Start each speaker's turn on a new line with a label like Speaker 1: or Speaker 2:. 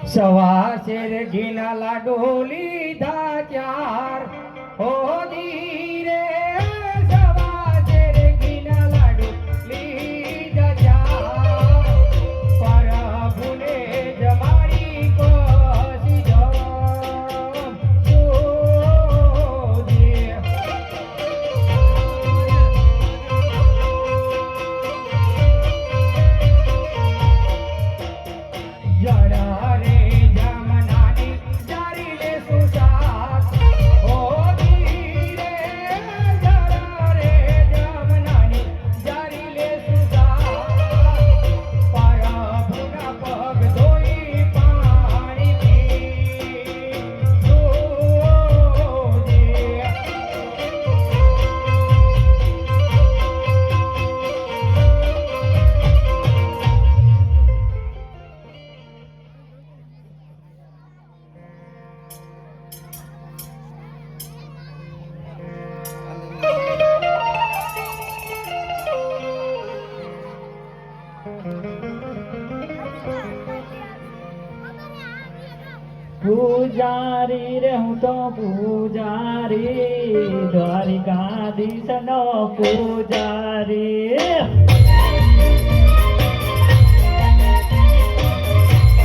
Speaker 1: સવા શેર ઘીના લાડુ લીધા ચાર હો ધીરે સવા શેર ઘીના લાડુ લીધા ચાર પ્રભુને જમાડી કોસી જરા રે જમનાની જારી લે સુસાત હો ધીરે જરા રે જમનાની જારી લે સુસાત પ્રભુના પગ ધોઈ પાણી પી
Speaker 2: પૂજારી રે હું તો પૂજારી દ્વારિકાધીશનો પૂજારી